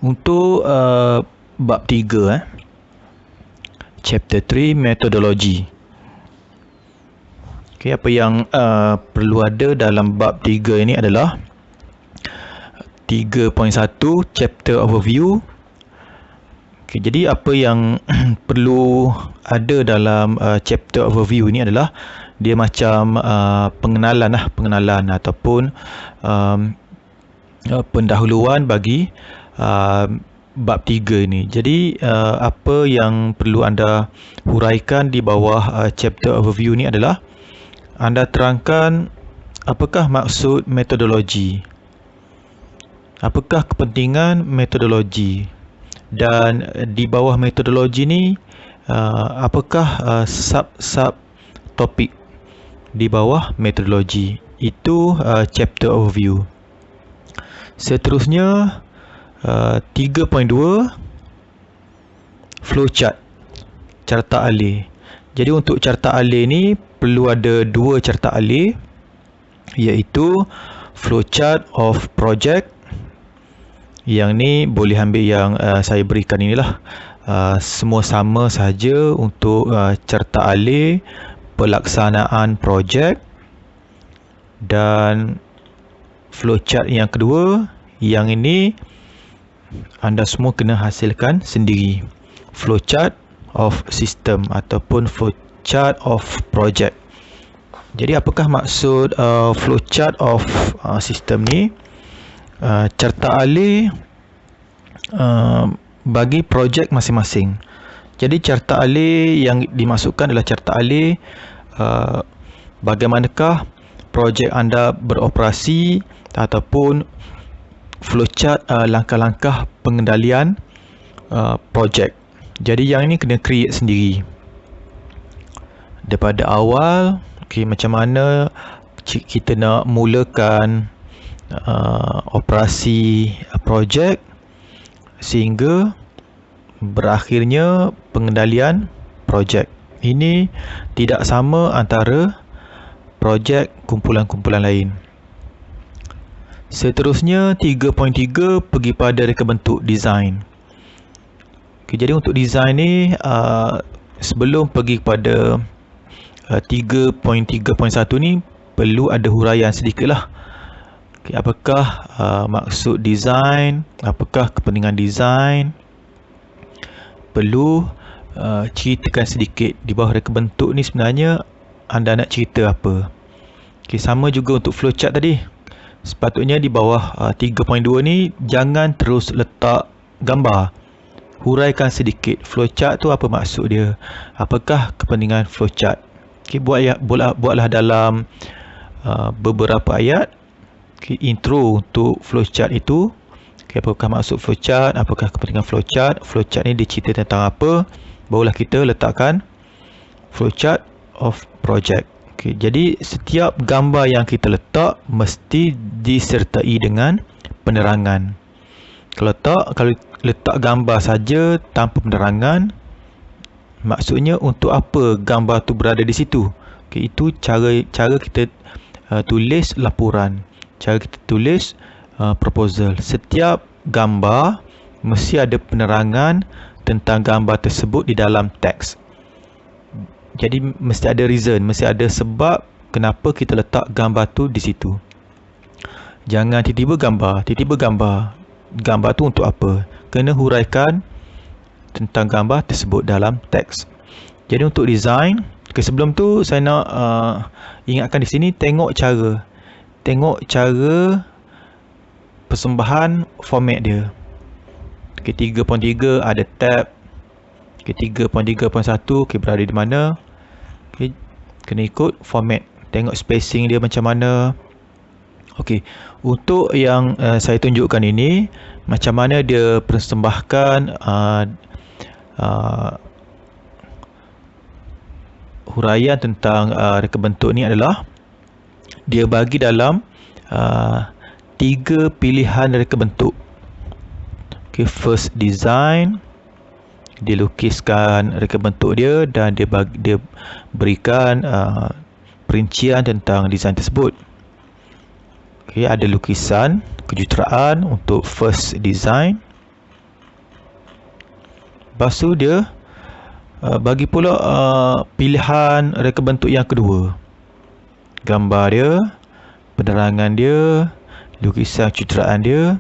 Untuk bab 3, chapter 3, metodologi. Okay, apa yang perlu ada dalam bab 3 ini adalah 3.1 chapter overview. Okay, jadi apa yang perlu ada dalam chapter overview ini adalah dia macam pengenalan ataupun pendahuluan bagi bab 3 ini. Jadi apa yang perlu anda huraikan di bawah chapter overview ini adalah anda terangkan apakah maksud metodologi, apakah kepentingan metodologi, dan di bawah metodologi ni apakah sub topik di bawah metodologi. Itu chapter overview. Seterusnya 3.2 flowchart, carta alih. Jadi untuk carta alih ni perlu ada dua carta alih, iaitu flowchart of project. Yang ni boleh ambil yang saya berikan inilah. Semua sama saja untuk carta alih pelaksanaan projek. Dan flowchart yang kedua, yang ini anda semua kena hasilkan sendiri. Flowchart of system ataupun flowchart of project. Jadi apakah maksud flowchart of system ni? Carta alih bagi projek masing-masing. Jadi carta alih yang dimasukkan adalah carta alih bagaimanakah projek anda beroperasi ataupun flowchart langkah-langkah pengendalian projek. Jadi yang ini kena create sendiri daripada awal. Okay, macam mana kita nak mulakan operasi projek sehingga berakhirnya pengendalian projek. Ini tidak sama antara projek kumpulan-kumpulan lain. Seterusnya 3.3 pergi pada reka bentuk design. Okay, jadi untuk design ni sebelum pergi kepada 3.3.1 ni perlu ada huraian sedikit lah. Okay, apakah maksud design, apakah kepentingan design, perlu ceritakan sedikit di bawah reka bentuk ni sebenarnya anda nak cerita apa. Okay, sama juga untuk flowchart tadi. Sepatutnya di bawah 3.2 ni jangan terus letak gambar. Huraikan sedikit flowchart tu apa maksud dia, apakah kepentingan flowchart. Okay, buatlah dalam beberapa ayat. Okay, intro untuk flowchart itu. Okay, apakah maksud flowchart, apakah kepentingan flowchart, flowchart ni dia cerita tentang apa, barulah kita letakkan flowchart of project. Okay, jadi setiap gambar yang kita letak mesti disertai dengan penerangan. Kalau letak gambar saja tanpa penerangan, maksudnya untuk apa gambar tu berada di situ. Okay, itu cara kita tulis laporan, cara kita tulis proposal. Setiap gambar mesti ada penerangan tentang gambar tersebut di dalam teks. Jadi mesti ada reason, mesti ada sebab kenapa kita letak gambar tu di situ. Jangan tiba-tiba gambar. Gambar tu untuk apa? Kena huraikan tentang gambar tersebut dalam teks. Jadi untuk design, sebelum tu saya nak ingatkan di sini, tengok cara persembahan format dia. Okay, 3.3 ada tab. Okay, 3.3.1 okay, berada di mana. Okay, kena ikut format. Tengok spacing dia macam mana. Okey, untuk yang saya tunjukkan ini, macam mana dia persembahkan huraian tentang reka bentuk ni adalah dia bagi dalam 3 pilihan reka bentuk. Okey, first design, dia lukiskan reka bentuk dia dan dia berikan perincian tentang design tersebut. Okay, ada lukisan kejutaraan untuk first design. Lepas tu dia bagi pula pilihan reka bentuk yang kedua. Gambar dia, penerangan dia, lukisan citraan dia.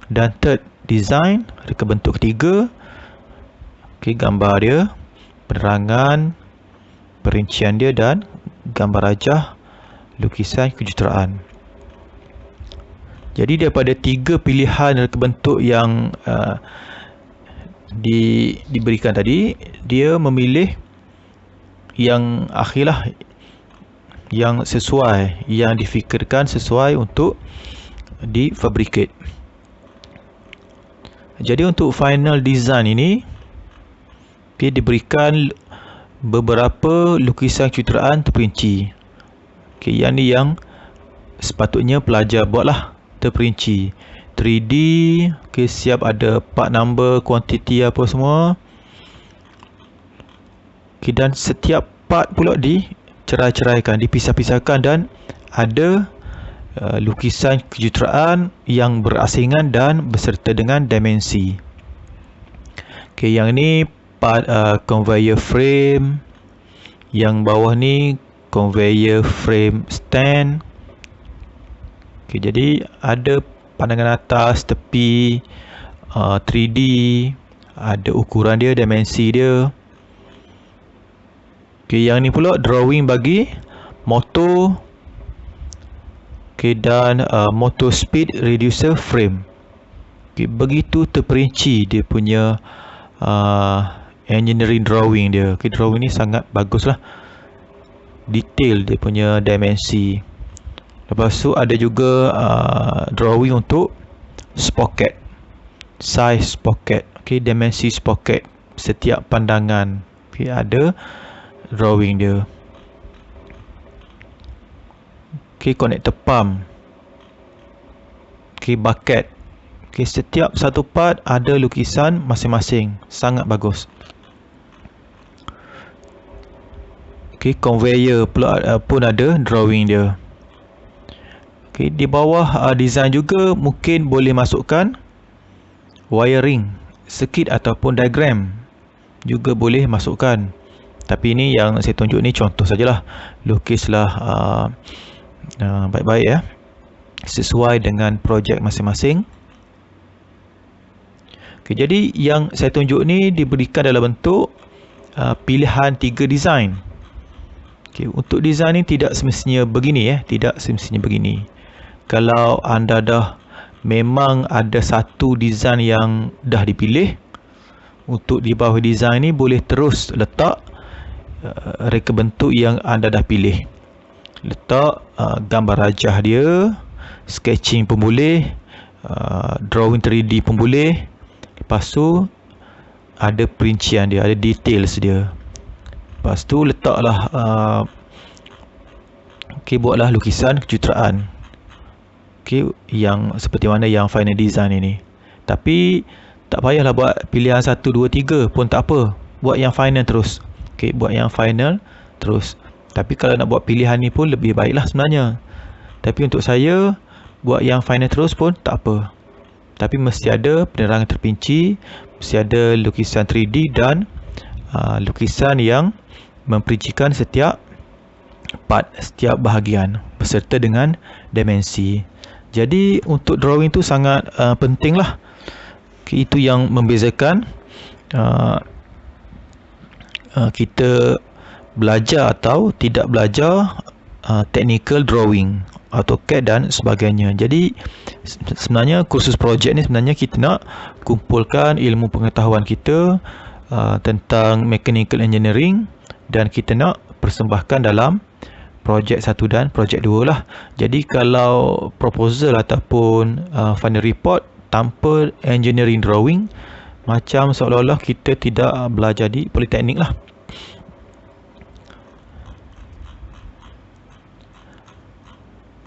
Dan third, design, reka bentuk ketiga. Gambar dia, penerangan, perincian dia dan gambar rajah, lukisan kejuruteraan. Jadi daripada 3 pilihan reka bentuk yang diberikan tadi, dia memilih yang akhirlah, yang sesuai, yang difikirkan sesuai untuk difabricate. Jadi untuk final design ini, diberikan beberapa lukisan citraan terperinci. Yang ni yang sepatutnya pelajar buatlah, terperinci. 3D, siap ada part number, kuantiti apa semua. Dan setiap part pula dicerai-ceraikan, dipisah-pisahkan dan ada lukisan kejuruteraan yang berasingan dan beserta dengan dimensi. Yang ni part conveyor frame, yang bawah ni conveyor frame stand. Jadi ada pandangan atas, tepi, 3D, ada ukuran dia, dimensi dia. Yang ni pula drawing bagi motor, dan motor speed reducer frame. Begitu terperinci dia punya engineering drawing dia. Drawing ni sangat bagus lah, detail dia punya dimensi. Lepas tu ada juga drawing untuk sprocket, size sprocket, dimensi sprocket, setiap pandangan. Ada drawing dia. Connector pump, bucket. Setiap satu part ada lukisan masing-masing, sangat bagus. Conveyor pun ada drawing dia. Di bawah design juga mungkin boleh masukkan wiring, circuit ataupun diagram juga boleh masukkan. Tapi ini yang saya tunjuk ni contoh sajalah. Lukislah baik-baik ya, sesuai dengan projek masing-masing. Jadi yang saya tunjuk ni diberikan dalam bentuk pilihan 3 design. Untuk design ni tidak semestinya begini ya, tidak semestinya begini. Kalau anda dah memang ada satu design yang dah dipilih, untuk di bawah design ni boleh terus letak reka bentuk yang anda dah pilih. Letak gambar rajah dia, sketching pun boleh, drawing 3D pun boleh. Lepas tu ada perincian dia, ada details dia. Lepas tu letaklah buatlah lukisan kejuruteraan, yang seperti mana yang final design ini. Tapi tak payahlah buat pilihan 1, 2, 3 pun tak apa. Buat yang final terus. Buat yang final terus. Tapi kalau nak buat pilihan ni pun lebih baiklah sebenarnya. Tapi untuk saya, buat yang final terus pun tak apa. Tapi mesti ada penerangan terperinci, mesti ada lukisan 3D dan lukisan yang memperincikan setiap part, setiap bahagian beserta dengan dimensi. Jadi untuk drawing tu sangat penting lah. Itu yang membezakan kita belajar atau tidak belajar technical drawing, AutoCAD dan sebagainya. Jadi sebenarnya kursus projek ni sebenarnya kita nak kumpulkan ilmu pengetahuan kita tentang mechanical engineering, dan kita nak persembahkan dalam projek 1 dan projek 2 lah. Jadi kalau proposal ataupun final report tanpa engineering drawing, macam seolah-olah kita tidak belajar di politeknik lah.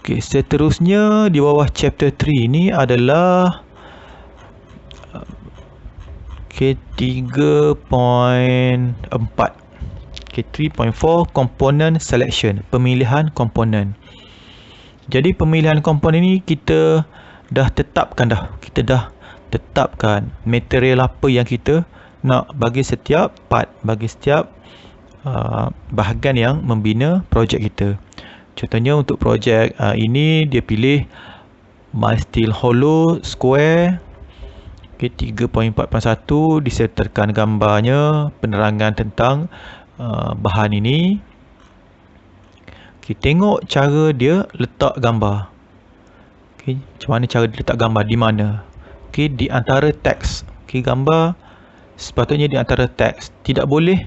Seterusnya di bawah chapter 3 ni adalah 3.4. 3.4 component selection, pemilihan komponen. Jadi pemilihan komponen ni kita dah tetapkan dah. Kita dah tetapkan material apa yang kita nak bagi setiap part, bagi setiap bahagian yang membina projek kita. Contohnya untuk projek ini dia pilih My Steel Hollow Square. Okay, 3.4.1 disertakan gambarnya, penerangan tentang bahan ini. Okay, tengok cara dia letak gambar. Okay, macam mana cara dia letak gambar, di mana? Okay, di antara teks. Okay, gambar sepatutnya di antara teks. Tidak boleh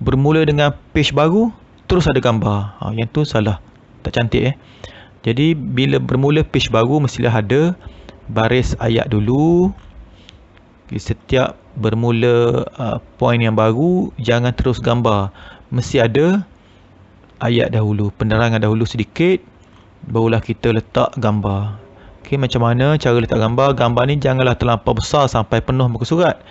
bermula dengan page baru terus ada gambar. Yang tu salah, tak cantik. Jadi bila bermula page baru mestilah ada baris ayat dulu. Okay, setiap bermula point yang baru jangan terus gambar, mesti ada ayat dahulu, penerangan dahulu sedikit, barulah kita letak gambar. Okay, macam mana cara letak gambar? Gambar ni janganlah terlampau besar sampai penuh muka surat,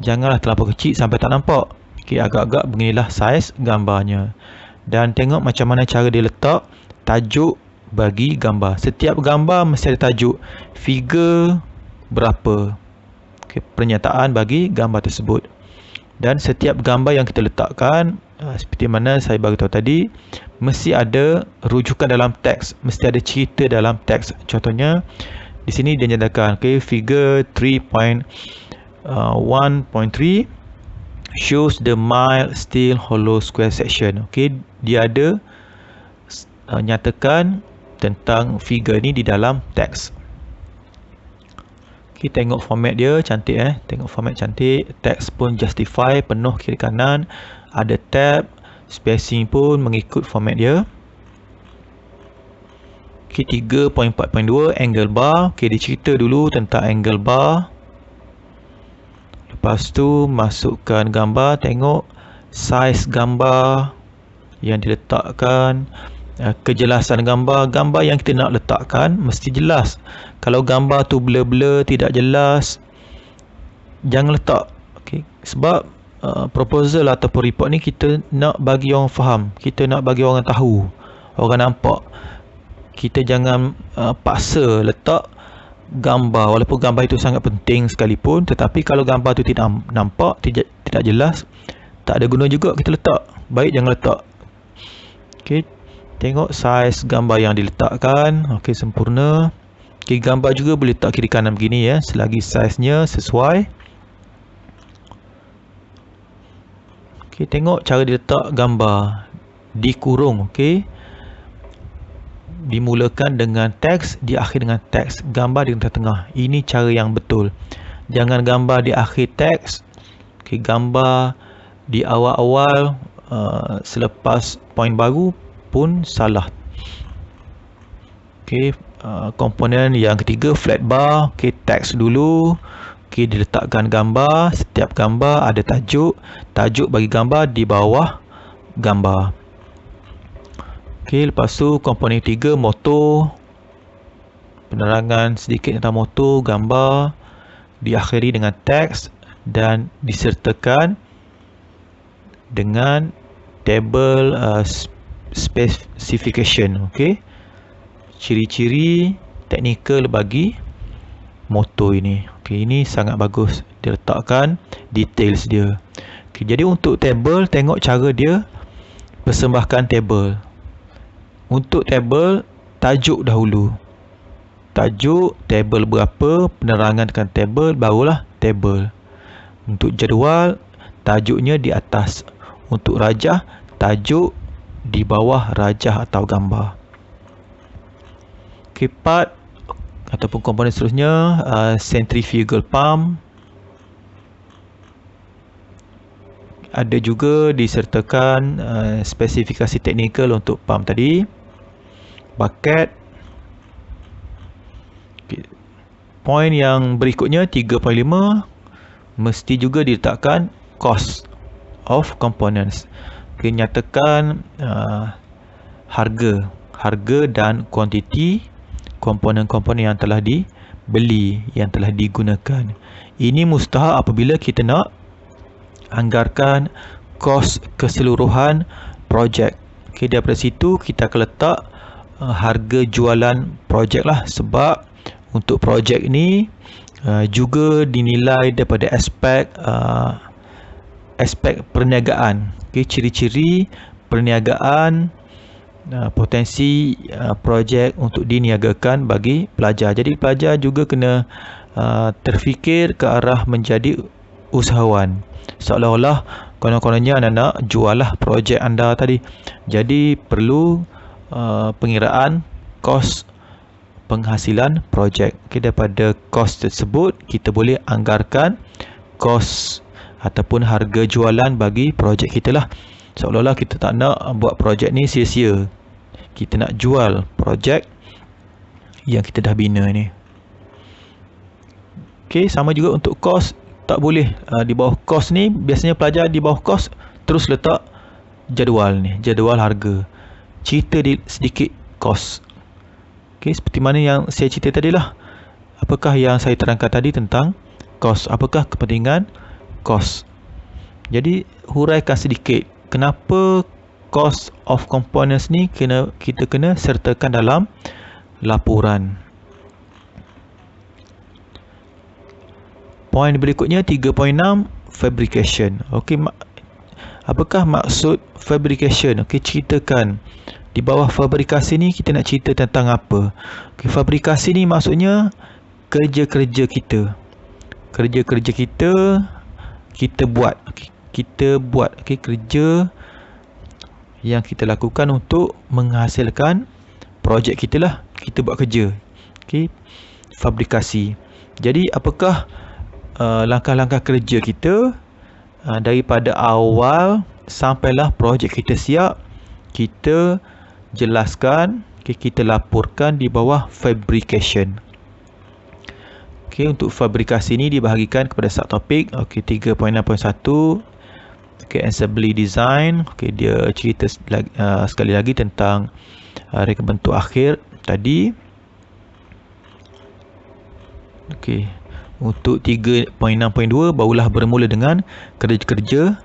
janganlah terlampau kecil sampai tak nampak. Okay, agak-agak beginilah saiz gambarnya. Dan tengok macam mana cara dia letak tajuk bagi gambar. Setiap gambar mesti ada tajuk, figure berapa. Okay, pernyataan bagi gambar tersebut. Dan setiap gambar yang kita letakkan, seperti mana saya bagi tahu tadi, mesti ada rujukan dalam teks, mesti ada cerita dalam teks. Contohnya di sini dia nyatakan, okay, figure 3.1.3 shows the mild steel hollow square section. Okay, dia ada nyatakan tentang figure ni di dalam teks. Okay, tengok format dia cantik. Tengok format cantik, teks pun justify, penuh kiri kanan, ada tab, spacing pun mengikut format dia. Okay, 3.4.2 angle bar. Okay, dia cerita dulu tentang angle bar. Lepas tu masukkan gambar, tengok saiz gambar yang diletakkan, kejelasan gambar. Gambar yang kita nak letakkan mesti jelas. Kalau gambar tu blur-blur, tidak jelas, jangan letak. Okay, sebab proposal ataupun report ni kita nak bagi orang faham, kita nak bagi orang tahu, orang nampak. Kita jangan paksa letak gambar, walaupun gambar itu sangat penting sekalipun, tetapi kalau gambar tu tidak nampak, tidak jelas, tak ada guna juga kita letak. Baik jangan letak. Okay, tengok saiz gambar yang diletakkan. Okay, sempurna. Okay, gambar juga boleh letak kiri kanan begini selagi saiznya sesuai. Okay, tengok cara dia letak gambar dikurung. Okay, dimulakan dengan teks, diakhir dengan teks, gambar di tengah-tengah. Ini cara yang betul. Jangan gambar di akhir teks. Okay, gambar di awal-awal selepas poin baru pun salah. Okay, komponen yang ketiga, flat bar. Okay, teks dulu. Okay, diletakkan gambar. Setiap gambar ada tajuk. Tajuk bagi gambar di bawah gambar. Okay, lepas tu komponen ketiga, motor. Penerangan sedikit tentang motor, gambar. Diakhiri dengan teks dan disertakan dengan table specification. Okay, ciri-ciri teknikal bagi motor ini. Okay, ini sangat bagus diletakkan details dia. Okay, jadi untuk table, tengok cara dia persembahkan table. Untuk table, tajuk dahulu. Tajuk, table berapa, penerangan dengan table, barulah table. Untuk jadual, tajuknya di atas. Untuk rajah, tajuk di bawah rajah atau gambar. Okay, part ataupun komponen seterusnya, centrifugal pump. Ada juga disertakan spesifikasi teknikal untuk pump tadi. Bucket. Okay. Poin yang berikutnya 3.5 mesti juga diletakkan cost of components. Okay, nyatakan harga dan kuantiti komponen-komponen yang telah dibeli, yang telah digunakan. Ini mustahak apabila kita nak anggarkan kos keseluruhan projek. Okay, daripada situ kita akan letak harga jualan projek lah, sebab untuk projek ni juga dinilai daripada aspek aspek perniagaan. Okay, ciri-ciri perniagaan, potensi projek untuk diniagakan bagi pelajar. Jadi pelajar juga kena terfikir ke arah menjadi usahawan. Seolah-olah konon-kononnya anda nak jual lah projek anda tadi. Jadi perlu pengiraan kos penghasilan projek. Okay, daripada kos tersebut kita boleh anggarkan kos ataupun harga jualan bagi projek kita lah. Seolah-olah kita tak nak buat projek ni sia-sia. Kita nak jual projek yang kita dah bina ni. Okay, sama juga untuk kos. Tak boleh di bawah kos ni, biasanya pelajar di bawah kos terus letak jadual ni, jadual harga. Cerita sedikit kos. Okay, seperti mana yang saya cerita tadi lah. Apakah yang saya terangkan tadi tentang kos? Apakah kepentingan kos? Jadi huraikan sedikit kenapa cost of components ni kita kena sertakan dalam laporan. Poin berikutnya 3.6, fabrication. Okey, apakah maksud fabrication? Okey, ceritakan. Di bawah fabrikasi ni kita nak cerita tentang apa? Okey, fabrikasi ni maksudnya kerja-kerja kita. Kerja-kerja kita buat. Okey, kita buat kerja yang kita lakukan untuk menghasilkan projek kita lah. Kita buat kerja. Okey, fabrikasi. Jadi apakah langkah-langkah kerja kita daripada awal sampailah projek kita siap, kita jelaskan, kita laporkan di bawah fabrication. Okey, untuk fabrikasi ni dibahagikan kepada subtopik. Okey, 3.6.1. Okey, assembly design. Okey, dia cerita sekali lagi tentang reka bentuk akhir tadi. Okey, untuk 3.6.2 barulah bermula dengan kerja-kerja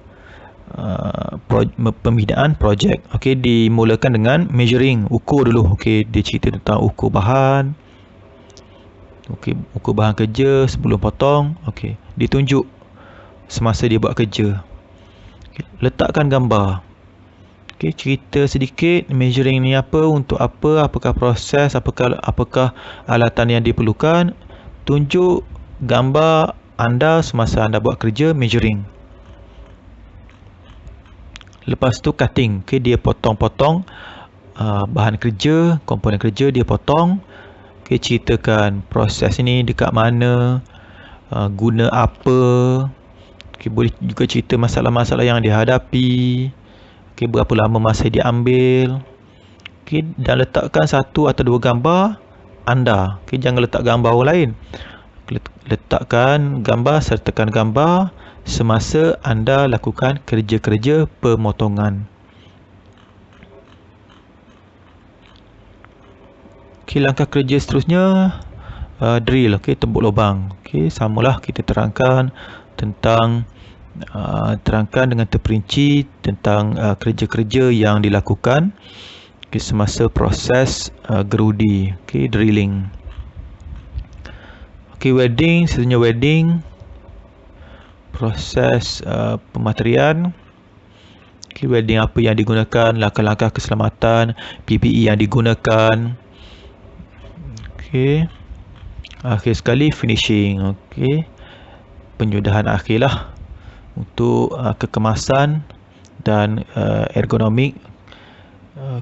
pembinaan projek. Okey, dimulakan dengan measuring, ukur dulu. Okey, dia cerita tentang ukur bahan. Okey, ukur bahan kerja sebelum potong. Okey, ditunjuk semasa dia buat kerja. Okay, letakkan gambar. Okey, cerita sedikit measuring ni apa, untuk apa, apakah proses, apakah alatan yang diperlukan. Tunjuk gambar anda semasa anda buat kerja measuring. Lepas tu cutting. Okey, dia potong-potong bahan kerja, komponen kerja dia potong. Okey, ceritakan proses ini dekat mana, guna apa. Okey, boleh juga cerita masalah-masalah yang dihadapi. Okey, berapa lama masa diambil. Okey, dan letakkan satu atau dua gambar anda. Okey, jangan letak gambar orang lain. Letakkan gambar, sertakan gambar semasa anda lakukan kerja-kerja pemotongan. Okey, langkah kerja seterusnya drill. Okey, tembuk lubang. Okey, samalah kita terangkan dengan terperinci tentang kerja-kerja yang dilakukan semasa proses gerudi. Okey, drilling. Okey, welding, seterusnya welding, proses pematerian. Okey, welding apa yang digunakan, langkah-langkah keselamatan, PPE yang digunakan. Okey, akhir sekali finishing. Okey, penyudahan akhir lah untuk kekemasan dan ergonomik,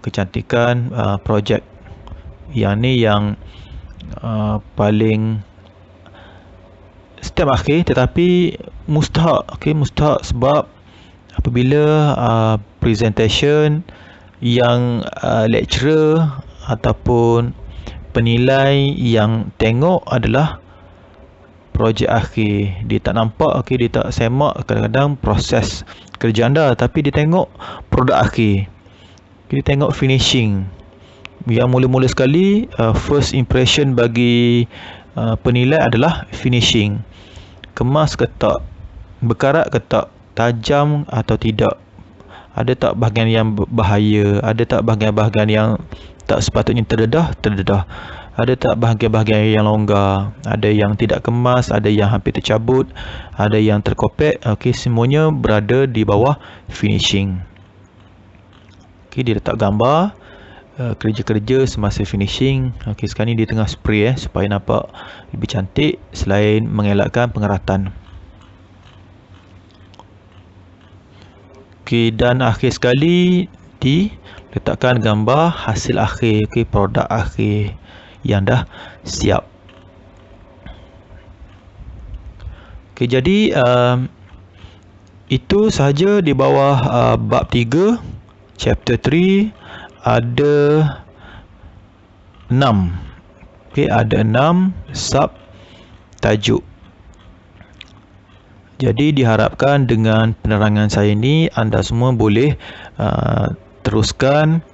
kecantikan projek. Yang ni yang paling step akhir tetapi mustahak. Okey, mustahak sebab apabila presentation yang lecturer ataupun penilai yang tengok adalah projek akhir, dia tak nampak. Okey, dia tak semak kadang-kadang proses kerja anda, tapi dia tengok produk akhir. Dia tengok finishing. Yang mula-mula sekali, first impression bagi penilai adalah finishing. Kemas ke tak, berkarat ke tak, tajam atau tidak, ada tak bahagian yang bahaya, ada tak bahagian-bahagian yang tak sepatutnya terdedah. ada tak bahagian-bahagian yang longgar, ada yang tidak kemas, ada yang hampir tercabut, ada yang terkopek. Okey, semuanya berada di bawah finishing. Okey, dia letak gambar kerja-kerja semasa finishing. Okey, sekarang ni dia tengah spray supaya nampak lebih cantik selain mengelakkan pengeratan. Okey, dan akhir sekali diletakkan gambar hasil akhir, okey, produk akhir yang dah siap. Okey, jadi itu sahaja di bawah bab 3 chapter 3 ada 6. Okey, ada 6 sub tajuk. Jadi diharapkan dengan penerangan saya ni anda semua boleh teruskan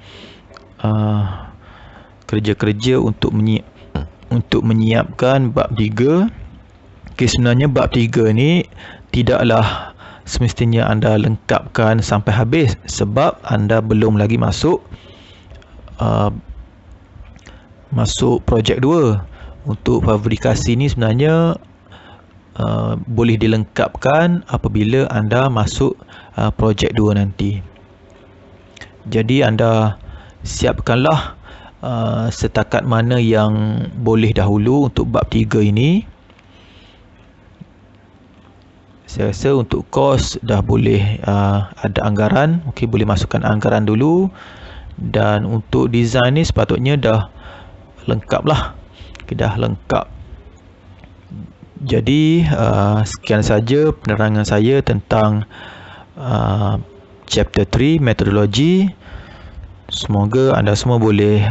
kerja-kerja untuk menyiapkan bab 3. Okay, sebenarnya bab 3 ni tidaklah semestinya anda lengkapkan sampai habis sebab anda belum lagi masuk projek 2. Untuk fabrikasi ni sebenarnya boleh dilengkapkan apabila anda masuk projek 2 nanti. Jadi anda siapkanlah setakat mana yang boleh dahulu untuk bab 3 ini. Saya rasa untuk kos dah boleh ada anggaran. Okey, boleh masukkan anggaran dulu. Dan untuk design ni sepatutnya dah lengkap lah. Okay, dah lengkap. Jadi sekian saja penerangan saya tentang chapter 3 metodologi. Semoga anda semua boleh